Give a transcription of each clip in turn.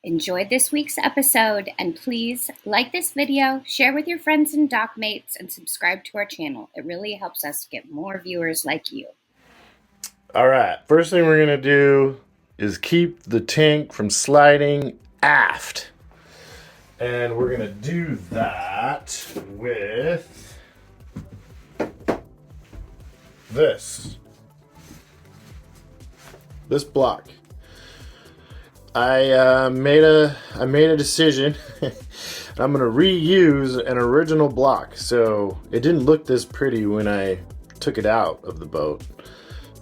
enjoyed this week's episode, and please like this video, share with your friends and dock mates, and subscribe to our channel. It really helps us get more viewers like you. All right, first thing we're gonna do is keep the tank from sliding aft. And we're gonna do that with this block. I made a decision. I'm gonna reuse an original block. So it didn't look this pretty when I took it out of the boat.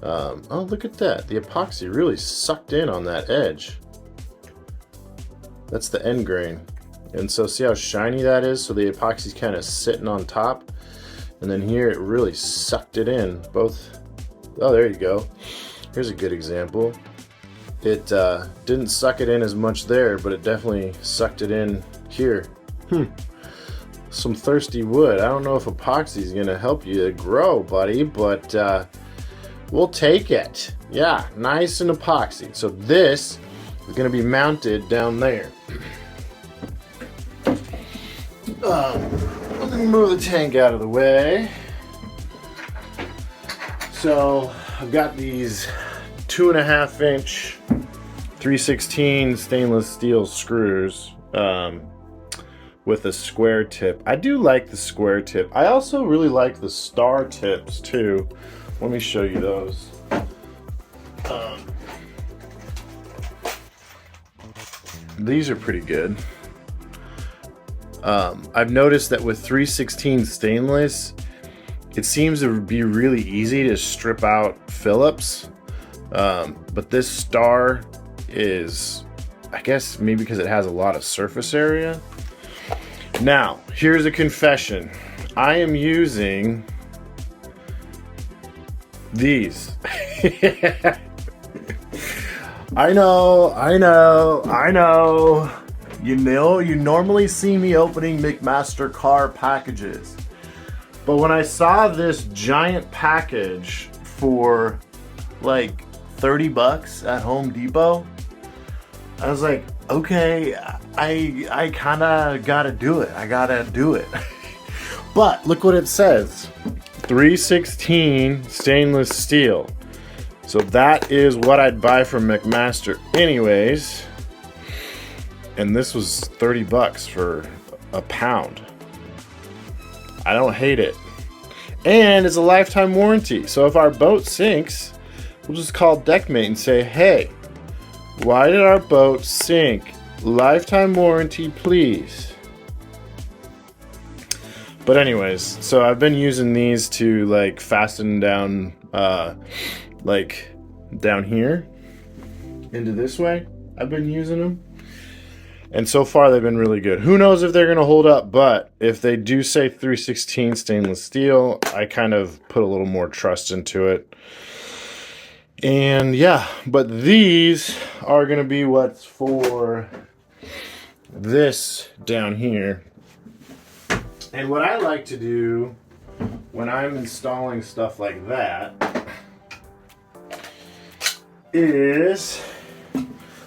Oh, look at that. The epoxy really sucked in on that edge. That's the end grain. And so see how shiny that is? So the epoxy's kind of sitting on top. And then here it really sucked it in. Both. Oh, there you go. Here's a good example. It didn't suck it in as much there, but it definitely sucked it in here. Some thirsty wood. I don't know if epoxy is going to help you grow, buddy, but we'll take it. Yeah, nice and epoxy. So this is going to be mounted down there. Let me move the tank out of the way. So I've got these 2.5 inch 3/16 stainless steel screws with a square tip. I do like the square tip. I also really like the star tips too. Let me show you those. These are pretty good. I've noticed that with 3/16 stainless, it seems to be really easy to strip out Phillips. But this star is, I guess maybe because it has a lot of surface area. Now, here's a confession. I am using these. I know. You know, you normally see me opening McMaster car packages. But when I saw this giant package for like $30 at Home Depot, I was like, okay, I kinda gotta do it. I gotta do it. But look what it says. 3/16 stainless steel. So that is what I'd buy from McMaster anyways. And this was $30 for a pound. I don't hate it. And it's a lifetime warranty. So if our boat sinks, we'll just call Deckmate and say, hey, why did our boat sink? Lifetime warranty, please. But anyways, so I've been using these to like fasten down, like down here into this way. I've been using them. And so far they've been really good. Who knows if they're going to hold up, but if they do say 3/16 stainless steel, I kind of put a little more trust into it. And yeah, but these are going to be what's for this down here. And what I like to do when I'm installing stuff like that is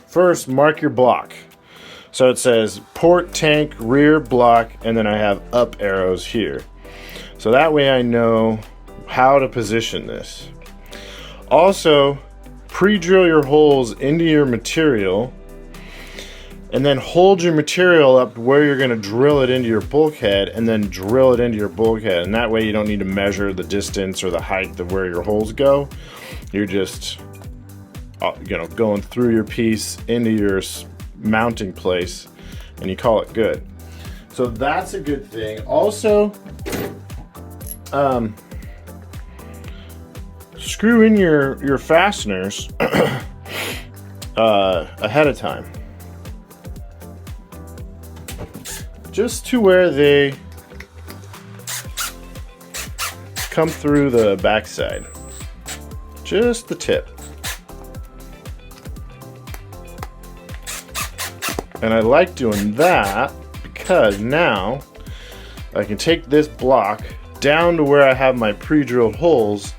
first mark your block. So it says port, tank, rear, block, and then I have up arrows here. So that way I know how to position this. Also, pre-drill your holes into your material and then hold your material up where you're going to drill it into your bulkhead and then drill it into your bulkhead. And that way you don't need to measure the distance or the height of where your holes go. You're just going through your piece into your mounting place and you call it good. So that's a good thing. Also, screw in your fasteners ahead of time, just to where they come through the backside, just the tip. And I like doing that because now I can take this block down to where I have my pre-drilled holes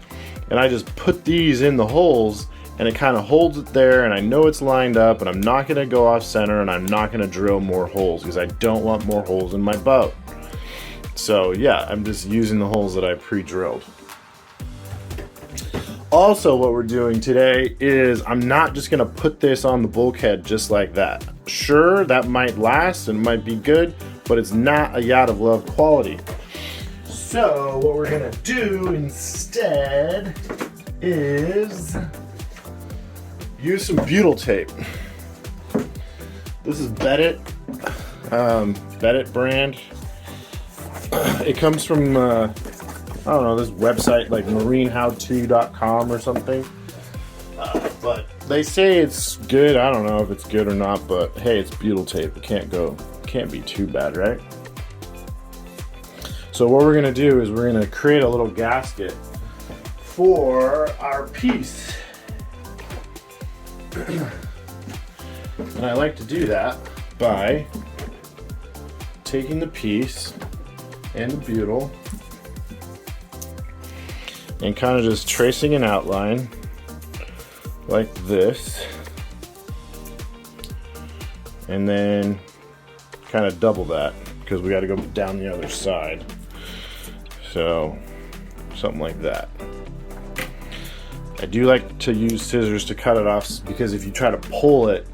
and I just put these in the holes and it kind of holds it there, and I know it's lined up, and I'm not going to go off center, and I'm not going to drill more holes because I don't want more holes in my boat. So yeah, I'm just using the holes that I pre-drilled. Also, what we're doing today is I'm not just going to put this on the bulkhead just like that. Sure, that might last and might be good, but it's not a Yacht of Love quality. So what we're going to do instead is use some butyl tape. This is Beddit, Beddit brand. It comes from I don't know, this website like marinehowto.com or something. But they say it's good. I don't know if it's good or not, but hey, it's butyl tape. It can't be too bad, right? So what we're gonna do is we're gonna create a little gasket for our piece. And I like to do that by taking the piece and the butyl and kind of just tracing an outline like this, and then kind of double that because we got to go down the other side. So something like that. I do like to use scissors to cut it off because if you try to pull it,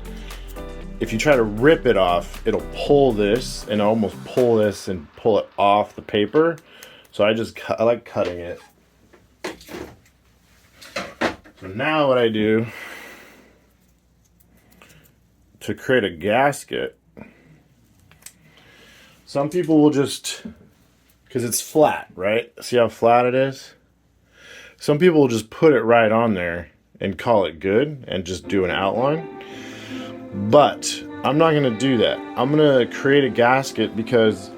if you try to rip it off, it'll pull this and almost pull this and pull it off the paper. So I like cutting it. So now what I do to create a gasket, some people will just, because it's flat, right? See how flat it is? Some people will just put it right on there and call it good and just do an outline. But I'm not going to do that. I'm going to create a gasket because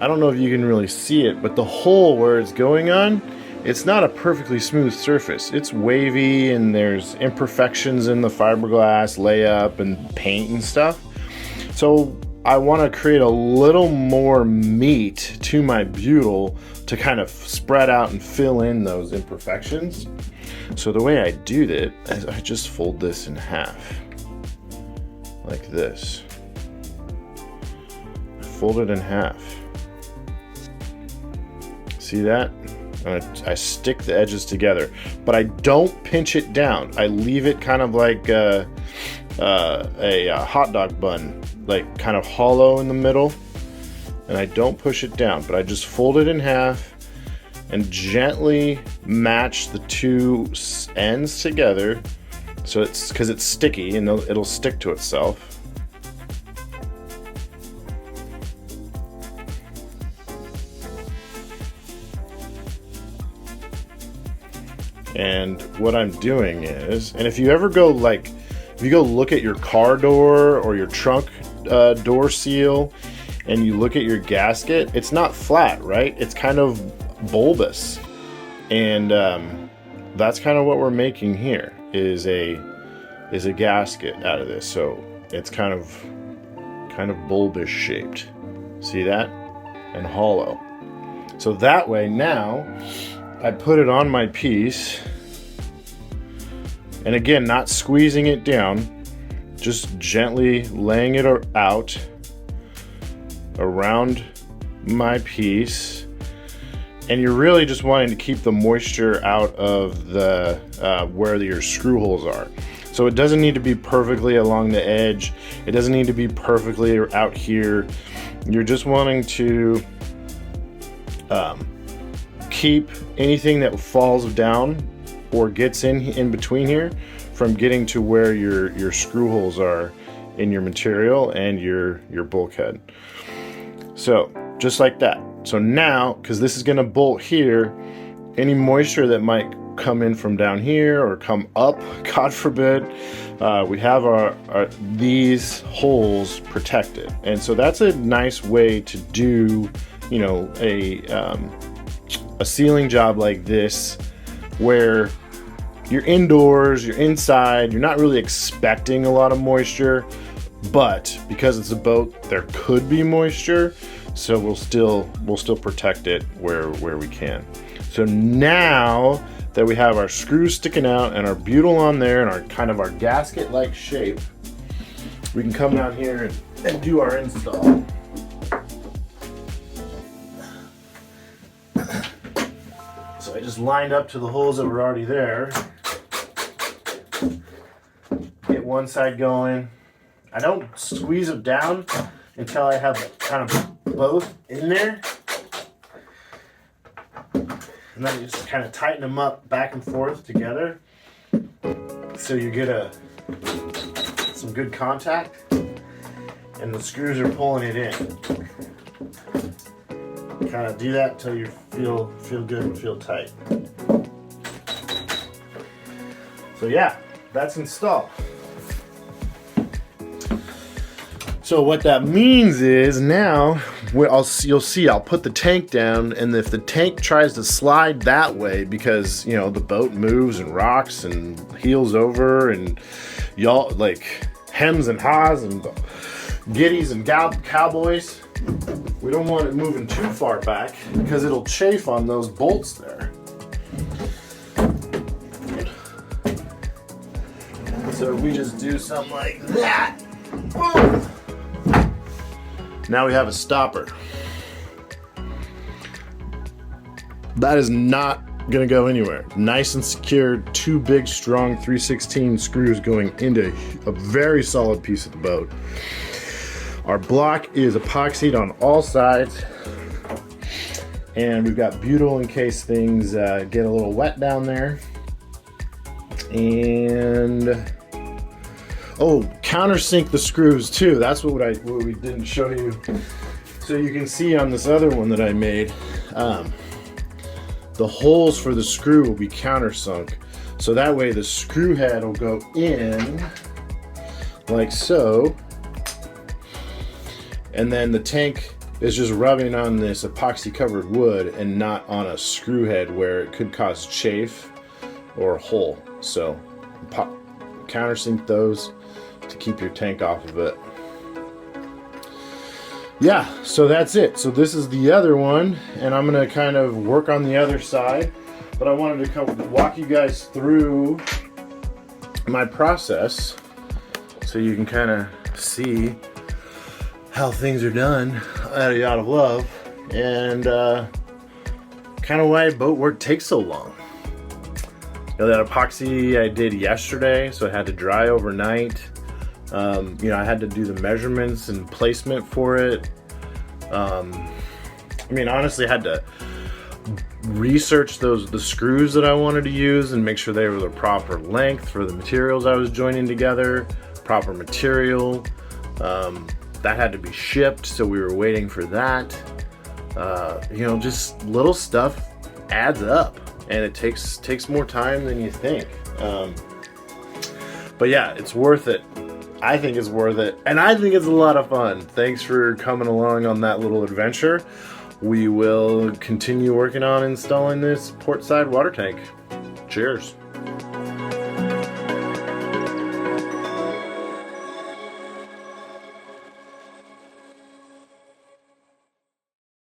I don't know if you can really see it, but the hole where it's going on, it's not a perfectly smooth surface. It's wavy and there's imperfections in the fiberglass layup and paint and stuff. So I want to create a little more meat to my butyl to kind of spread out and fill in those imperfections. So the way I do that is I just fold this in half like this. Fold it in half. See that? I stick the edges together, but I don't pinch it down. I leave it kind of like a hot dog bun, like kind of hollow in the middle, and I don't push it down, but I just fold it in half and gently match the two ends together. So it's because it's sticky and it'll stick to itself. And what I'm doing is, and if you ever go if you go look at your car door or your trunk door seal and you look at your gasket, it's not flat, right? It's kind of bulbous. And that's kind of what we're making here is a gasket out of this. So it's kind of bulbous shaped. See that? And hollow. So that way now I put it on my piece, and again, not squeezing it down, just gently laying it out around my piece. And you're really just wanting to keep the moisture out of the where your screw holes are. So it doesn't need to be perfectly along the edge. It doesn't need to be perfectly out here. You're just wanting to keep anything that falls down or gets in between here from getting to where your screw holes are in your material and your bulkhead. So just like that. So now, because this is going to bolt here, any moisture that might come in from down here or come up, God forbid, we have these holes protected. And so that's a nice way to do, a sealing job like this where you're indoors, you're inside, you're not really expecting a lot of moisture, but because it's a boat, there could be moisture, so we'll still protect it where we can. So now that we have our screws sticking out and our butyl on there and our kind of our gasket-like shape, we can come down here and do our install. So I just lined up to the holes that were already there. Get one side going. I don't squeeze them down until I have kind of both in there. And then you just kind of tighten them up back and forth together so you get some good contact and the screws are pulling it in. Kind of do that until you feel good and feel tight. So yeah, that's installed. So what that means is now you'll see I'll put the tank down, and if the tank tries to slide that way because you know the boat moves and rocks and heels over and y'all like hems and haws and giddies and cowboys, we don't want it moving too far back because it'll chafe on those bolts there. So we just do something like that. Boom. Now we have a stopper. That is not gonna go anywhere. Nice and secure, two big strong 3/16 screws going into a very solid piece of the boat. Our block is epoxied on all sides, and we've got butyl in case things get a little wet down there. And oh, countersink the screws too. That's what we didn't show you. So you can see on this other one that I made, the holes for the screw will be countersunk. So that way the screw head will go in like so. And then the tank is just rubbing on this epoxy covered wood and not on a screw head where it could cause chafe or a hole. So countersink those to keep your tank off of it. Yeah, so that's it. So this is the other one, and I'm gonna kind of work on the other side, but I wanted to come walk you guys through my process so you can kind of see how things are done out of love, and kind of why boat work takes so long. You know, that epoxy I did yesterday, so it had to dry overnight. You know, I had to do the measurements and placement for it. I mean, honestly, I had to research the screws that I wanted to use and make sure they were the proper length for the materials I was joining together, proper material. That had to be shipped, so we were waiting for that. You know, just little stuff adds up, and it takes more time than you think. But yeah, it's worth it. I think it's worth it, and I think it's a lot of fun. Thanks for coming along on that little adventure. We will continue working on installing this port side water tank. Cheers.